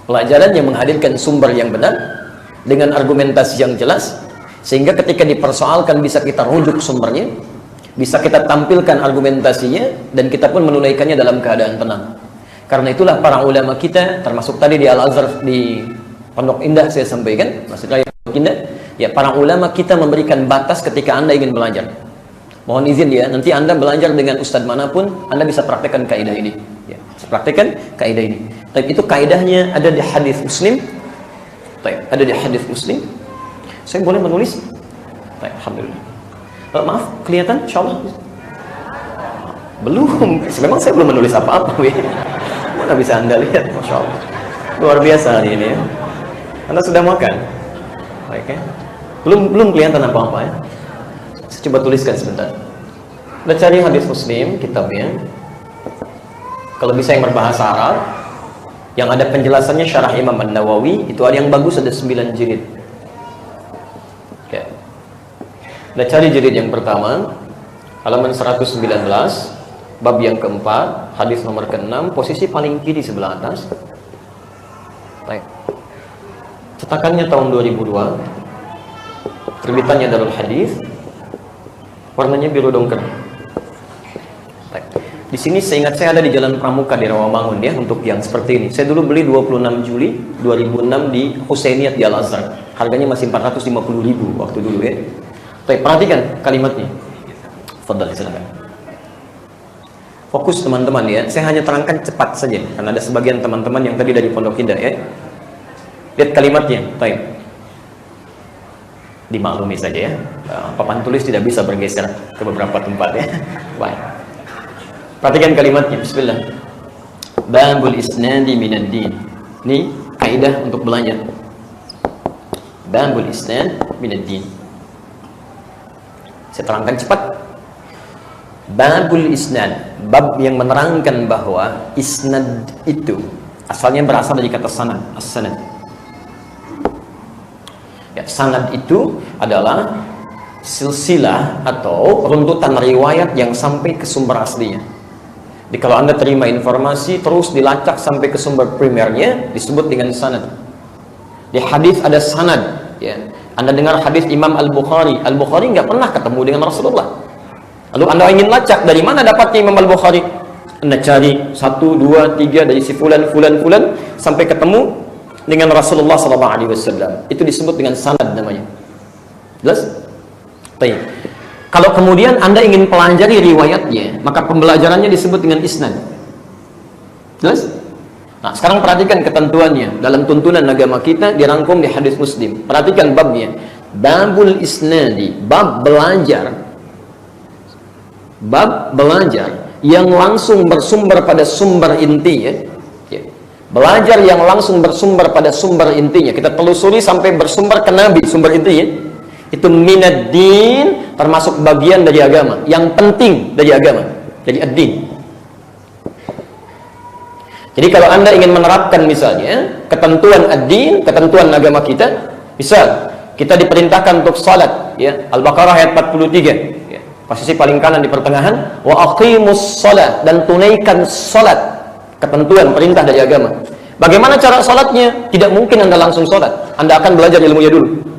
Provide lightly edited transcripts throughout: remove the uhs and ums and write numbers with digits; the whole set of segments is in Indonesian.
Pelajaran yang menghadirkan sumber yang benar dengan argumentasi yang jelas, sehingga ketika dipersoalkan bisa kita rujuk sumbernya, bisa kita tampilkan argumentasinya, dan kita pun menunaikannya dalam keadaan tenang. Karena itulah para ulama kita, termasuk tadi di Al-Azhar di Pondok Indah saya sampaikan, Masjid Raya Pondok Indah, ya para ulama kita memberikan batas ketika Anda ingin belajar. Mohon izin ya, nanti Anda belajar dengan ustadz manapun, Anda bisa praktekkan kaidah ini. Ya, praktekkan kaidah ini. Tapi itu kaidahnya ada di hadis Muslim. Ada di hadis Muslim. Saya boleh menulis? Alhamdulillah. Maaf, kelihatan? Insyaallah. Belum. Memang saya belum menulis apa-apa. Mana bisa Anda lihat? Masya Allah. Luar biasa hari ini ya. Anda sudah makan? Baik ya. Belum kelihatan apa-apa ya. Saya coba tuliskan sebentar. Kita cari hadis Muslim, kitabnya. Kalau bisa yang berbahasa Arab, yang ada penjelasannya syarah Imam An-Nawawi, itu ada yang bagus, ada 9 jilid. Ya. Kita cari jilid yang pertama, halaman 119, bab yang keempat, hadis nomor ke-6, posisi paling kiri sebelah atas. Baik. Cetakannya tahun 2002, terbitannya Darul Hadis, warnanya biru dongker. Baik. Di sini seingat saya ada di Jalan Pramuka di Rawamangun ya, untuk yang seperti ini. Saya dulu beli 26 Juli 2006 di Husainiyat di Al-Azhar. Harganya masih 450.000 waktu dulu ya. Baik, perhatikan kalimatnya. Fadhal, silakan. Fokus teman-teman ya. Saya hanya terangkan cepat saja karena ada sebagian teman-teman yang tadi dari Pondok Indah ya. Lihat kalimatnya. Baik. Dimaklumi saja ya. Papan tulis tidak bisa bergeser ke beberapa tempat ya. Baik. Perhatikan kalimatnya, bismillah. Babul isnadi minad din. Ini kaidah untuk belajar. Babul isnad minad din. Saya terangkan cepat. Babul isnad, bab yang menerangkan bahwa isnad itu asalnya berasal dari kata sanad, as-sanad. Ya, sanad itu adalah silsilah atau runtutan riwayat yang sampai ke sumber aslinya. Jadi kalau Anda terima informasi terus dilacak sampai ke sumber primernya disebut dengan sanad. Di hadis ada sanad, ya. Anda dengar hadis Imam Al-Bukhari. Al-Bukhari nggak pernah ketemu dengan Rasulullah. Lalu Anda ingin lacak dari mana dapatnya Imam Al-Bukhari? Anda cari 1, 2, 3 dari si fulan sampai ketemu dengan Rasulullah SAW. Itu disebut dengan sanad namanya. Jelas? Baik. Kalau kemudian Anda ingin pelajari riwayatnya, maka pembelajarannya disebut dengan isnad. Jelas? Nah, sekarang perhatikan ketentuannya. Dalam tuntunan agama kita dirangkum di hadis Muslim. Perhatikan babnya. Babul isnadi, bab belajar. Bab belajar yang langsung bersumber pada sumber inti ya. Belajar yang langsung bersumber pada sumber intinya. Kita telusuri sampai bersumber ke Nabi, sumber intinya. Itu minad din, termasuk bagian dari agama, yang penting dari agama. Jadi ad-din. Jadi kalau Anda ingin menerapkan misalnya ketentuan ad-din, ketentuan agama kita, misal kita diperintahkan untuk salat ya, Al-Baqarah ayat 43 ya, posisi paling kanan di pertengahan, wa aqimus salat, dan tunaikan salat, ketentuan perintah dari agama. Bagaimana cara salatnya? Tidak mungkin Anda langsung salat. Anda akan belajar ilmunya dulu.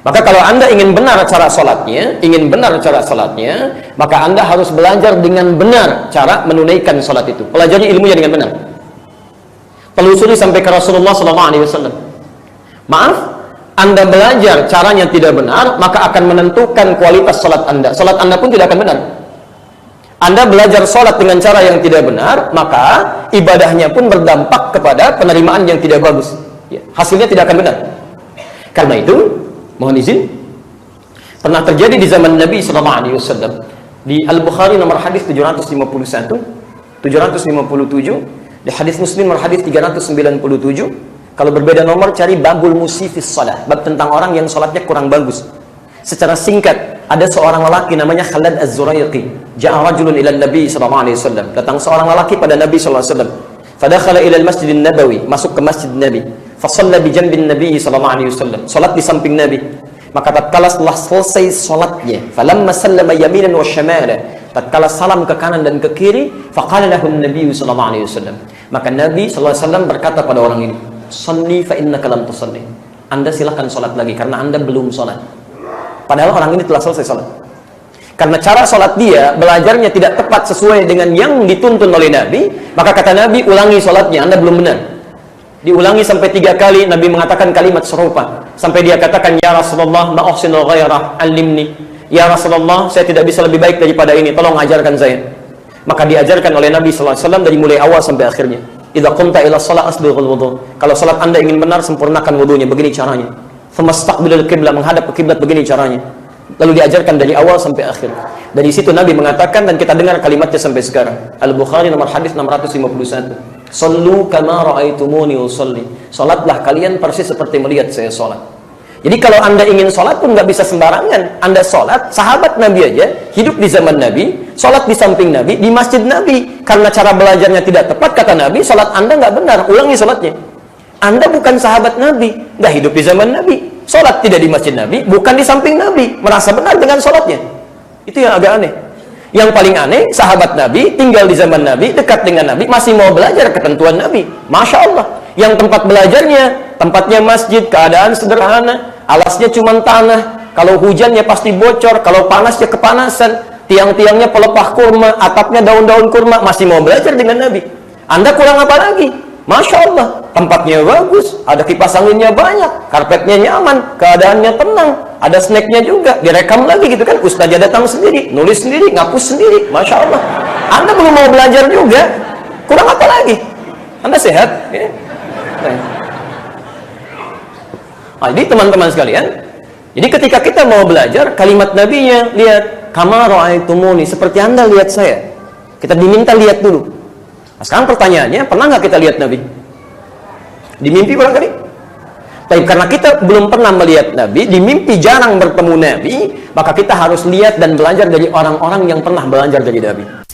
Maka kalau Anda ingin benar cara salatnya, maka Anda harus belajar dengan benar cara menunaikan salat itu. Pelajari ilmunya dengan benar. Telusuri sampai ke Rasulullah SAW. Maaf, Anda belajar caranya tidak benar, maka akan menentukan kualitas salat Anda. Salat Anda pun tidak akan benar. Anda belajar salat dengan cara yang tidak benar, maka ibadahnya pun berdampak kepada penerimaan yang tidak bagus. Ya, hasilnya tidak akan benar. Karena itu, mohon izin, pernah terjadi di zaman Nabi SAW di Al-Bukhari nomor hadis 751, 757, di hadis Muslim nomor hadis 397. Kalau berbeda nomor, cari babul musifis salat, bab tentang orang yang salatnya kurang bagus. Secara singkat, ada seorang lelaki namanya Khalad Az-Zuraiqi. Ja'a rajulun ila Nabi SAW. Datang seorang lelaki pada Nabi SAW. Fadakhala ila al-Masjid Nabawi, masuk ke Masjid Nabi. Fasalla bi janbin Nabi SAW. Salat di samping Nabi. Maka tatkala setelah selesai salatnya, falamma sallama yaminan wa shamala, tatkala salam ke kanan dan ke kiri, faqala lahu Nabi SAW. Maka Nabi SAW berkata pada orang ini, "Shalli fa innaka lam tusalli." Anda silakan sholat lagi karena Anda belum sholat. Padahal orang ini telah selesai sholat. Karena cara sholat dia, belajarnya tidak tepat sesuai dengan yang dituntun oleh Nabi, maka kata Nabi, ulangi sholatnya, Anda belum benar. Diulangi sampai 3 kali, Nabi mengatakan kalimat serupa. Sampai dia katakan, "Ya Rasulullah, ma uhsinu ghairah, alimni." "Ya Rasulullah, saya tidak bisa lebih baik daripada ini, tolong ajarkan saya." Maka diajarkan oleh Nabi SAW dari mulai awal sampai akhirnya. "Idza qumta ila shalah asbighul wudu." Kalau salat Anda ingin benar, sempurnakan wudunya, begini caranya. "Famastaqbilul qiblah," menghadap ke kiblat, begini caranya. Lalu diajarkan dari awal sampai akhir. Dari situ Nabi mengatakan, dan kita dengar kalimatnya sampai sekarang. Al-Bukhari nomor hadis 651. "Shallu kama ra'aitumuni usolli." Salatlah kalian persis seperti melihat saya salat. Jadi kalau Anda ingin sholat pun nggak bisa sembarangan. Anda sholat, sahabat Nabi aja, hidup di zaman Nabi, sholat di samping Nabi, di masjid Nabi. Karena cara belajarnya tidak tepat, kata Nabi, sholat Anda nggak benar, ulangi sholatnya. Anda bukan sahabat Nabi, nggak hidup di zaman Nabi, sholat tidak di masjid Nabi, bukan di samping Nabi, merasa benar dengan sholatnya. Itu yang agak aneh. Yang paling aneh, sahabat Nabi, tinggal di zaman Nabi, dekat dengan Nabi, masih mau belajar ketentuan Nabi. Masya Allah. Yang tempat belajarnya, tempatnya masjid, keadaan sederhana, alasnya cuma tanah, kalau hujannya pasti bocor, kalau panasnya kepanasan, tiang-tiangnya pelepah kurma, atapnya daun-daun kurma, masih mau belajar dengan Nabi. Anda kurang apa lagi? Masya Allah, tempatnya bagus, ada kipas anginnya banyak, karpetnya nyaman, keadaannya tenang, ada snacknya juga, direkam lagi gitu kan, ustaznya datang sendiri, nulis sendiri, ngapus sendiri, Masya Allah. Anda belum mau belajar juga, kurang apa lagi? Anda sehat? Ya? Nah, jadi teman-teman sekalian, jadi ketika kita mau belajar, kalimat Nabinya, lihat, "Kama ra'aitumuni," seperti Anda lihat saya. Kita diminta lihat dulu. Nah, sekarang pertanyaannya, pernah nggak kita lihat Nabi? Di mimpi barangkali? Tapi karena kita belum pernah melihat Nabi, di mimpi jarang bertemu Nabi, maka kita harus lihat dan belajar dari orang-orang yang pernah belajar dari Nabi.